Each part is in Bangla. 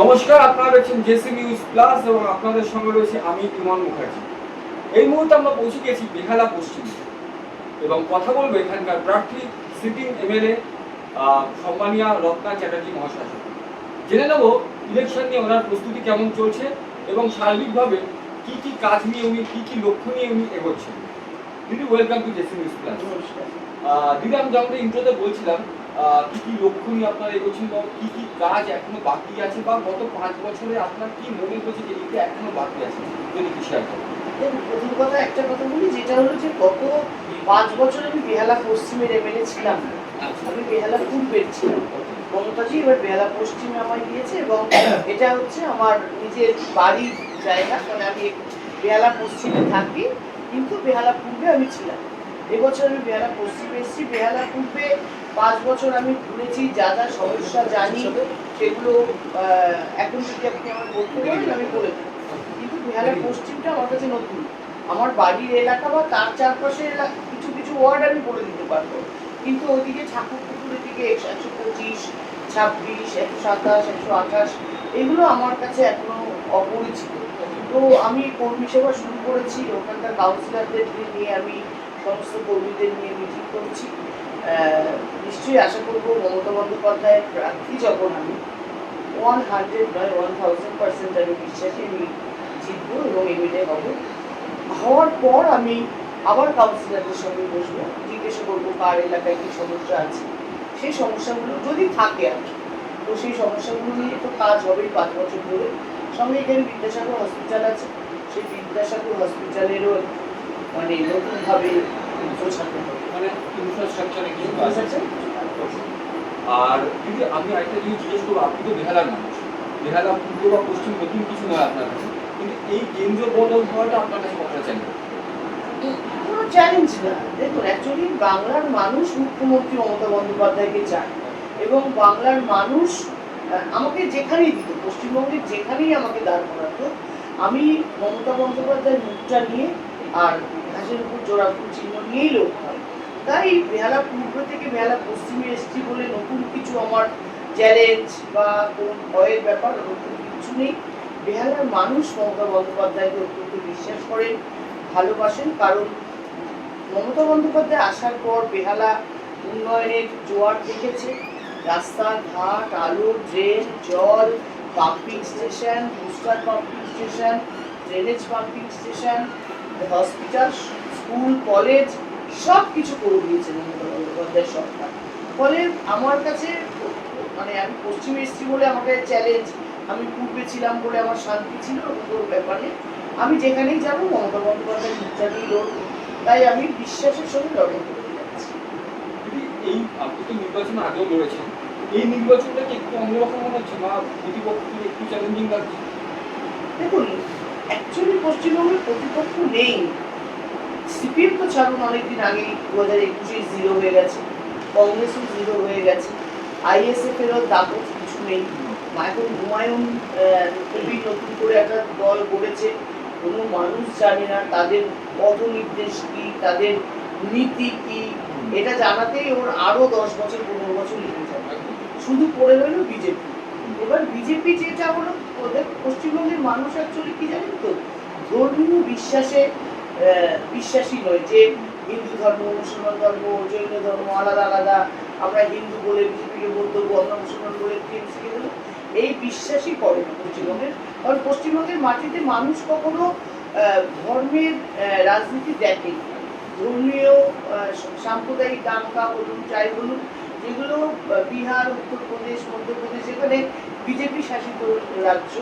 নমস্কার, আপনারা দেখছেন জেসি নিউজ প্লাস এবং আপনাদের সঙ্গে রয়েছে আমি ইমন মুখার্জি। এই মুহূর্তে আমরা পৌঁছে গেছি বেহালা পশ্চিমে এবং কথা বলবো এখানকার প্রার্থী সিটিং এমএলএ সম্মানীয় রত্না চ্যাটার্জি মহাশয়। জেনে নেব ইলেকশন নিয়ে ওনার প্রস্তুতি কেমন চলছে এবং সার্বিকভাবে কি কি কাজ নিয়ে উনি কি লক্ষ্য নিয়ে উনি এগোচ্ছেন। দিদি, welcome to JC news plus. দিদি, আমি যেমন ইন্ট্রোতে বলছিলাম কি লক্ষ্য নিয়ে আপনারা এগোচ্ছেন বা কি কাজ এখনো বাকি আছে বা গত 5 বছরে আপনার কি মনে হচ্ছে যে এটা এখনো বাকি আছে, যদি কি শেয়ার করেন। প্রথম কথা একটা কথা বলি, যেটা হলো যে গত 5 বছর আমি বেহালা পশ্চিমের এমএলএ ছিলাম না, আমি বেহালা পূর্বের ছিলাম। মমতাজি এবার বেহালা পশ্চিমে আমায় দিয়েছে এবং এটা হচ্ছে আমার নিজের বাড়ির জায়গা, মানে আমি বেহালা পশ্চিমে থাকি কিন্তু বেহালা পূর্বে আমি ছিলাম। এবছর আমি বেহালা পশ্চিমে এসেছি। বেহালা পূর্বে 5 বছর আমি ঘুরেছি, যা যা সমস্যা জানি সেগুলো এখন যদি আপনি আমার বলতে পারেন আমি বলে দেবো। কিন্তু বেহালা পশ্চিমটা আমার কাছে নতুন, আমার বাড়ির এলাকা বা তার চারপাশের কিছু কিছু ওয়ার্ড আমি বলে দিতে পারবো, কিন্তু ওইদিকে ঠাকুরপুকুরের দিকে 125, 26, 127, 128 এগুলো আমার কাছে এখনো অপরিচিত। তো আমি কর্মী সেবা শুরু করেছি, ওখানকার কাউন্সিলরদের নিয়ে আমি সমস্ত কর্মীদের নিয়ে মিটিং করছি। নিশ্চয়ই আশা করবো মমতা বন্দ্যোপাধ্যায়ের প্রার্থী যখন আমি 100 নয় 1000% আমি বিশ্বাসী আমি জিতবো এবং এমএলএ হবো। হওয়ার পর আমি আবার কাউন্সিলরদের সঙ্গে বসবো, জিজ্ঞাসা করবো কার এলাকায় কী সমস্যা আছে, সেই সমস্যাগুলো যদি থাকে আর তো সেই সমস্যাগুলো নিয়ে তো কাজ হবেই 5 বছর ধরে। সঙ্গে এখানে বিদ্যাসাগর হসপিটাল আছে, সেই বিদ্যাসাগর হসপিটালেরও মানে নতুনভাবে গোছাতে হবে, মানে ইনফ্রাস্ট্রাকচারে কিছু কাজ আছে। আর দিদি, আমি আরেকটা জিনিস জিজ্ঞেস করবো, আপনি তো বেহালার মানুষ, বেহালা পূর্ব বা পশ্চিম নতুন কিছু নয় আপনার কাছে, কিন্তু এই কেন্দ্রীয় বদল হওয়াটা আপনার কাছে কতটা চ্যালেঞ্জ? কোনো চ্যালেঞ্জ না। দেখুন, অ্যাকচুয়ালি বাংলার মানুষ মুখ্যমন্ত্রী মমতা বন্দ্যোপাধ্যায়কে চায় এবং বাংলার মানুষ আমাকে যেখানেই দিত, পশ্চিমবঙ্গের যেখানেই আমাকে দাঁড় করাতো, আমি মমতা বন্দ্যোপাধ্যায়ের মুখটা নিয়ে আর ঘাসের উপর জোড়া ফুল চিহ্ন নিয়েই লড়তাম। তাই বেহালা পূর্ব থেকে বেহালা পশ্চিমে এসেছি বলে নতুন কিছু আমার চ্যালেঞ্জ বা কোনো ভয়ের ব্যাপার নতুন কিছু নেই। বেহালার মানুষ মমতা বন্দ্যোপাধ্যায়কে অত্যন্ত বিশ্বাস করেন, ভালোবাসেন, কারণ মমতা বন্দ্যোপাধ্যায় আসার পর বেহালা উন্নয়নের জোয়ার দেখেছে। রাস্তাঘাট, আলো, ড্রেন, জল, pumping station, booster pumping station, drainage pumping station, hospital, school, college সব কিছু করে দিয়েছে মমতা বন্দ্যোপাধ্যায় সরকার। ফলে আমার কাছে মানে আমি পশ্চিমে এসেছি বলে আমাকে চ্যালেঞ্জ, আমি পূর্বে ছিলাম বলে আমার শান্তি ছিল ওগুলোর ব্যাপারে। আমি যেখানেই যাবো মমতা বন্দ্যোপাধ্যায়ের মুখটা দিয়ে লড়বো, তাই আমি বিশ্বাসের সঙ্গে লড়াই করে যাচ্ছি। এই আপনি তো নির্বাচন আগেও লড়েছেন, এই নির্বাচনটাকে একটু অন্যরকম মনে হচ্ছে বা প্রতিপক্ষকে একটু চ্যালেঞ্জিং লাগছে? দেখুন, অ্যাকচুয়ালি পশ্চিমবঙ্গের প্রতিপক্ষ নেই। সিপিএম তো ছাড়ুন, অনেকদিন আগেই 2021 জিরো হয়ে গেছে, কংগ্রেসও জিরো হয়ে গেছে, আইএসএফ এরও দাপট কিছু নেই। এখন হুমায়ুন কবির নতুন করে একটা দল গড়েছে, কোনো মানুষ জানে না তাদের পথনির্দেশ কি, তাদের নীতি কি, এটা জানাতেই ওর আরো 10 বছর 15 বছর লেগে যাবে। শুধু পড়ে রইল বিজেপি। এবার বিজেপি যেটা হলো, ওদের পশ্চিমবঙ্গের মানুষ অ্যাকচুয়ালি কি জানেন তো, ধর্মীয় বিশ্বাসে বিশ্বাসী নয়, যে হিন্দু ধর্ম, মুসলমান ধর্ম, জৈন ধর্ম আলাদা আলাদা, আমরা হিন্দু বলে বিজেপিকে বলতে হবো, আমরা মুসলমান বলে টিএমসিকে বলবো, এই বিশ্বাসই করে না পশ্চিমবঙ্গের। কারণ পশ্চিমবঙ্গের মাটিতে মানুষ কখনো ধর্মের রাজনীতি দেখে, ধর্মীয় সাম্প্রদায়িক দাঙ্গা বলুন, যাই বলুন, যেগুলো বিহার, উত্তরপ্রদেশ, মধ্যপ্রদেশ, যেখানে বিজেপি শাসিত রাজ্য,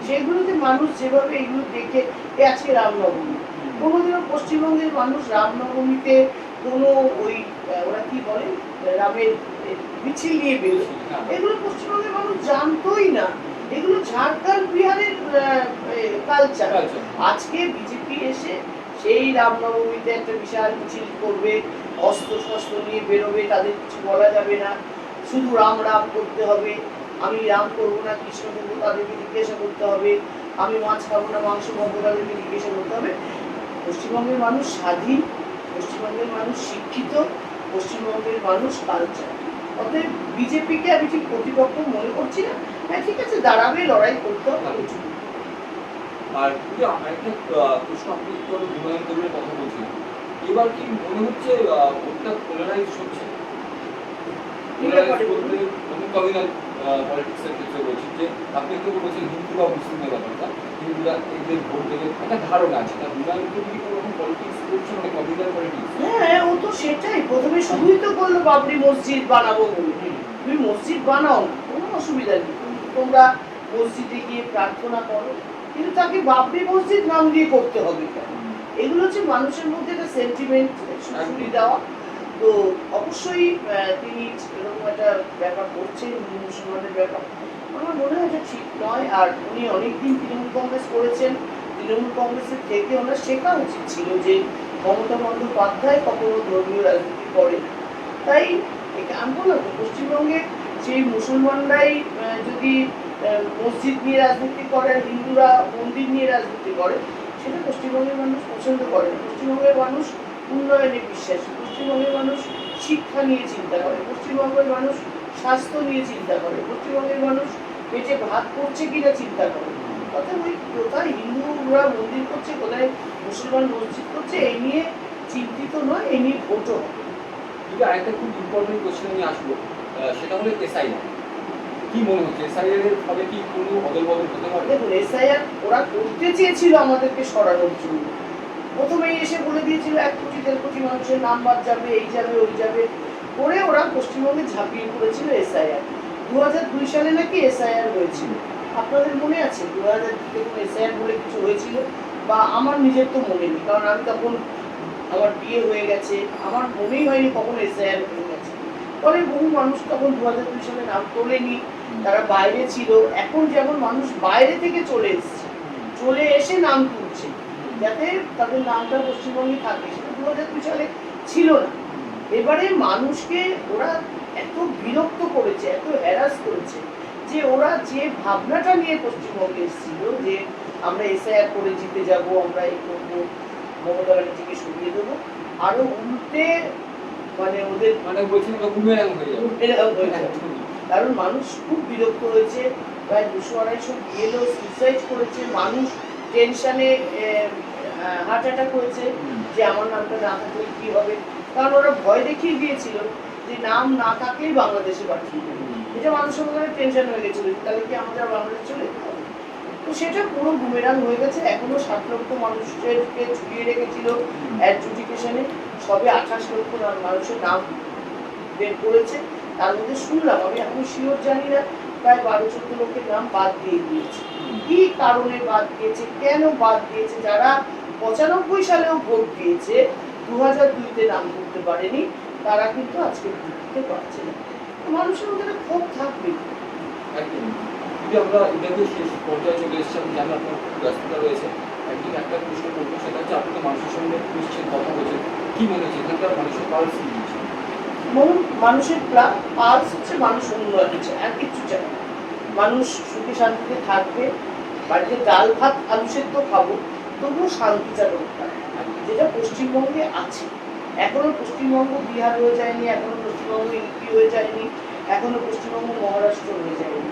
সেগুলোতে মানুষ যেভাবে এগুলো দেখে, আজকে রামনবমী, কোনোদিনও পশ্চিমবঙ্গের মানুষ রামনবমীতে কোনো ওই ওরা কি বলে রামের মিছিল নিয়ে বেরোয়, এগুলো পশ্চিমবঙ্গের মানুষ জানতোই না। এগুলো ঝাড়খণ্ড, বিহারের কালচার। আজকে বিজেপি এসে সেই রামনবমীতে একটা বিশাল মিছিল করবে, অস্ত্র শস্ত্র নিয়ে বেরোবে, তাদের কিছু বলা যাবে না, শুধু রাম রাম করতে হবে। আমি রাম করবো না কৃষ্ণ করবো তাদেরকে জিজ্ঞাসা করতে হবে, আমি মাছ খাবো না মাংস খাবো তাদেরকে জিজ্ঞাসা করতে হবে। পশ্চিমবঙ্গের মানুষ স্বাধীন, পশ্চিমবঙ্গের মানুষ শিক্ষিত, পশ্চিমবঙ্গের মানুষ কালচার। অতএব বিজেপিকে আমি ঠিক প্রতিপক্ষ মনে করছি না। হ্যাঁ ঠিক আছে, দাঁড়াবে, লড়াই করতে হবে। আর আরেকটা প্রশ্ন, আপনি একটু আগে বিনয় দেবের কথা বলছিলেন, এবার কি মনে হচ্ছে ভোটটা পোলারাইজ হচ্ছে? পোলারাইজ বলতে কমিউনাল পলিটিক্সের ক্ষেত্রে বলছি, যে আপনি একটু বলছেন হিন্দু বা মুসলিমের ব্যাপারটা, হিন্দুরা এদের ভোট দেবে একটা ধারণা আছে, তার বিনয় কি কোনো রকম পলিটিক্স করছে, মানে কমিউনাল পলিটিক্স? হ্যাঁ ও তো সেটাই, প্রথমে শুরুই তো করলো বাবরি মসজিদ বানাবো বলে। তুমি মসজিদ বানাও না, কোনো অসুবিধা নেই, তোমরা মসজিদে গিয়ে প্রার্থনা করো, কিন্তু তাকে বাবরি মসজিদ নাম দিয়ে করতে হবে কেন? এগুলো হচ্ছে মানুষের মধ্যে একটা সেন্টিমেন্ট সুরি দেওয়া। তো অবশ্যই তিনি এরকম একটা ব্যাপার করছেন, হিন্দু মুসলমানের ব্যাপার, আমার মনে হয় এটা ঠিক নয়। আর উনি অনেকদিন তৃণমূল কংগ্রেস করেছেন, তৃণমূল কংগ্রেসের থেকে ওনার শেখা উচিত ছিল যে মমতা বন্দ্যোপাধ্যায় কখনো ধর্মীয় রাজনীতি করে না। তাই আমি বললাম তো, পশ্চিমবঙ্গে সেই মুসলমানরাই যদি মসজিদ নিয়ে রাজনীতি করে, হিন্দুরা মন্দির নিয়ে রাজনীতি করে, সেটা পশ্চিমবঙ্গের মানুষ পছন্দ করে না। পশ্চিমবঙ্গের মানুষ উন্নয়নে বিশ্বাসী, পশ্চিমবঙ্গের মানুষ শিক্ষা নিয়ে চিন্তা করে, পশ্চিমবঙ্গের মানুষ স্বাস্থ্য নিয়ে চিন্তা করে, পশ্চিমবঙ্গের মানুষ পেটে ভাত পড়ছে কিনা চিন্তা করে। অর্থাৎ ওই কোথায় হিন্দুরা মন্দির করছে, কোথায় মুসলমান মসজিদ করছে, এই নিয়ে চিন্তিত নয়, এই নিয়ে ভোটও হবে। যদি আরেকটা খুব ইম্পর্টেন্ট কোশ্চেন আমি আসবো, সেটা হলো এসআইআর। কি মনে হচ্ছে এসআইআর এর ফলে কি কোনো অদল বদল হতে পারে? দেখুন, এসআইআর ওরা করতে চেয়েছিল আমাদেরকে সরানোর জন্য, প্রথমেই এসে বলে দিয়েছিল 1 কোটি 1.5 কোটি মানুষের নাম বাদ যাবে, এই যাবে ওই যাবে করে ওরা পশ্চিমবঙ্গে ঝাঁপিয়ে পড়েছিল এসআইআর। 2002 সালে নাকি এসআইআর হয়েছিল, আপনাদের মনে আছে? 2002 কোনো এসআইআর বলে কিছু হয়েছিল? বা আমার নিজের তো মনে নেই, কারণ আমি তখন, আমার বিয়ে হয়ে গেছে, আমার মনেই হয়নি কখন এসআইআর হয়ে গেছে। পরে বহু মানুষ তখন 2002 সালে নাম তোলেনি, তারা বাইরে ছিল। এখন যেমন মানুষ বাইরে থেকে চলে এসছে, চলে এসে নাম তুলছে যাতে তাদের নামটা পশ্চিমবঙ্গে থাকে, সেটা 2002 সালে ছিল না। এবারে মানুষকে ওরা এত বিরক্ত করেছে, এত হ্যারাস করেছে, যে ওরা যে ভাবনাটা নিয়ে পশ্চিমবঙ্গে এসেছিল যে আমরা এসআইআর করে জিতে যাব, আমরা এই করবো, মমতা ব্যানার্জিকে সরিয়ে দেবো, আরো উল্টে মানে ওদের মানে বলছেন বুমেরাং হয়ে যাবে। কারণ মানুষ খুব বিরক্ত হয়েছে। প্রায় 200-250 বিএলও সুইসাইড করেছে, মানুষ টেনশনে হার্ট অ্যাটাক হয়েছে যে আমার নামটা না থাকলে কি হবে। কারণ ওরা ভয় দেখিয়ে দিয়েছিল যে নাম না থাকলেই বাংলাদেশে পাঠিয়ে দেবে, এটা মানুষের মধ্যে টেনশন হয়ে গেছিল, তাহলে কি আমাদের বাংলাদেশ চলে যেতে হবে। তো সেটা পুরো বুমেরাং হয়ে গেছে। এখনো 60 লক্ষ মানুষকে ঝুলিয়ে রেখেছিল অ্যাডজুডিকেশনে, সবে 28 লক্ষ মানুষের নাম বের করেছে। তার মধ্যে শুনলাম, আমি এখন শিওর জানি না, প্রায় 12-14 লক্ষের নাম বাদ দিয়ে দিয়েছে। কি কারণে বাদ দিয়েছে, কেন বাদ দিয়েছে? যারা 95 সালেও ভোট দিয়েছে, 2002-তে নাম করতে পারেনি, তারা কিন্তু আজকে ভোট দিতে পারছে না। মানুষের মধ্যে ক্ষোভ থাকবে। একদম। যদি আমরা এটাকে শেষ পর্যায়ে চলে এসেছি, আমি জানি আপনার খুব ব্যস্ততা রয়েছে, একদিন একটা প্রশ্ন করবো, সেটা হচ্ছে আপনি তো মানুষের সঙ্গে নিশ্চয় কথা বলছেন, কি মনে হচ্ছে এখানকার মানুষের পালস কি দিচ্ছে? মানুষের পালস হচ্ছে মানুষ উন্নয়ন হচ্ছে, আর কিছু চাই না। মানুষ সুখে শান্তিতে থাকবে, বাড়িতে ডাল ভাত আলু সেদ্ধ খাবো, তবুও শান্তিটা দরকার, যেটা পশ্চিমবঙ্গে আছে। এখনো পশ্চিমবঙ্গ বিহার হয়ে যায়নি, এখনো পশ্চিমবঙ্গ ইউপি হয়ে যায়নি, এখনো পশ্চিমবঙ্গ মহারাষ্ট্র হয়ে যায়নি।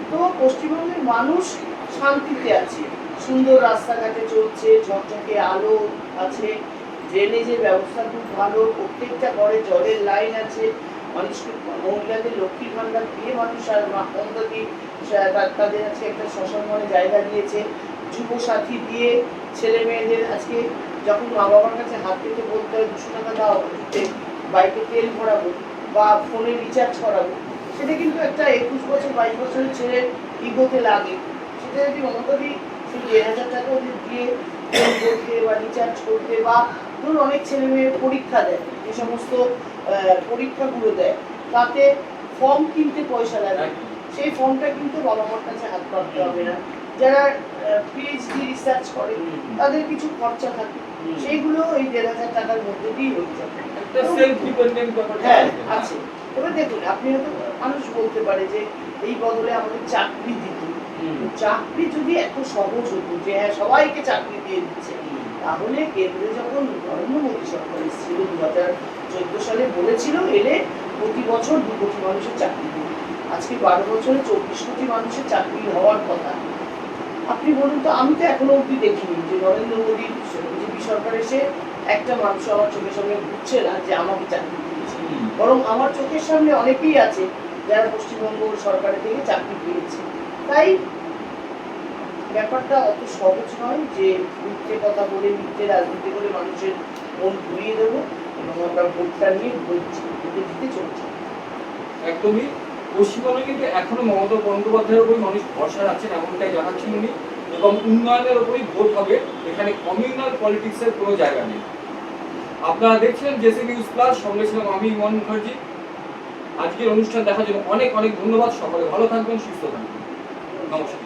তো পশ্চিমবঙ্গের মানুষ শান্তিতে আছে, সুন্দর রাস্তাঘাটে চলছে, ঝকঝকে আলো আছে, ড্রেনেজের ব্যবস্থা খুব ভালো, প্রত্যেকটা ঘরে জলের লাইন আছে, মানুষকে, মহিলাদের লক্ষ্মীর ভান্ডার দিয়ে মানুষ আর মমতা দিয়ে তাদের আজকে একটা সসম্মানে জায়গা দিয়েছে, যুব সাথী দিয়ে ছেলে মেয়েদের আজকে যখন মা বাবার কাছে হাত পেতে বলতে হয় 200 টাকা দাও বাইকে তেল ভরাবো বা ফোনে রিচার্জ করাবো, সেটা কিন্তু একটা 21 বছর 22 বছরের ছেলের ইগোতে লাগে। সেটা যদি মমতা দি সেই 1000 টাকা ওদের দিয়ে তেল করতে বা রিচার্জ করতে, বা ধরুন অনেক ছেলে মেয়ে পরীক্ষা দেয়, যে সমস্ত পরীক্ষাগুলো দেয় তাতে ফর্ম কিনতে পয়সা লাগে, সেই ফর্মটা কিন্তু বাবা মার কাছে হাত পাততে হবে না। যারা পিএইচডি রিসার্চ করে তাদের কিছু খরচা থাকে, সেইগুলো এই 1500 টাকার মধ্যে দিয়ে হয়ে যাবে। হ্যাঁ আছে। এবার দেখুন, আপনি হয়তো, মানুষ বলতে পারে যে এই বদলে আমাদের চাকরি দিত, চাকরি যদি এত সহজ হতো যে হ্যাঁ সবাইকে চাকরি দিয়ে দিচ্ছে, তাহলে কেন্দ্রে যখন নরেন্দ্র মোদী সরকার এসেছিল 2014 সালে বলেছিল, এলে প্রতি বছর 2 কোটি মানুষের চাকরি দিন। আজকে 12 বছরে 24 কোটি মানুষের চাকরি হওয়ার কথা। আপনি বলুন তো, আমি তো এখনো অব্দি দেখিনি যে নরেন্দ্র মোদীর বিজেপি সরকার এসে একটা মানুষ আমার চোখের সামনে ঘুরছে না যে আমাকে চাকরি দিয়েছে। বরং আমার চোখের সামনে অনেকেই আছে যারা পশ্চিমবঙ্গ সরকারের থেকে চাকরি পেয়েছে। তাই ব্যাপারটা অত সহজ নয় যে মিথ্যে কথা বলে, মিথ্যে রাজনীতি করে মানুষের মন ঘুরিয়ে দেবো এবং আমরা ভোটটা নিয়ে জিতে চলছি। একদমই। পশ্চিমবঙ্গে কিন্তু এখনো মমতা বন্দ্যোপাধ্যায়ের উপরই মানুষ ভরসা রাখছেন, এমনটাই জানাচ্ছেন উনি, এবং উন্নয়নের উপরই ভোট হবে, এখানে কমিউনাল পলিটিক্সের কোনো জায়গা নেই। আপনারা দেখছিলেন জেসি নিউজ প্লাস, সঙ্গে ছিলাম আমি ইমন মুখার্জি। আজকের অনুষ্ঠান দেখার জন্য অনেক অনেক ধন্যবাদ। সকলে ভালো থাকবেন, সুস্থ থাকবেন। নমস্কার।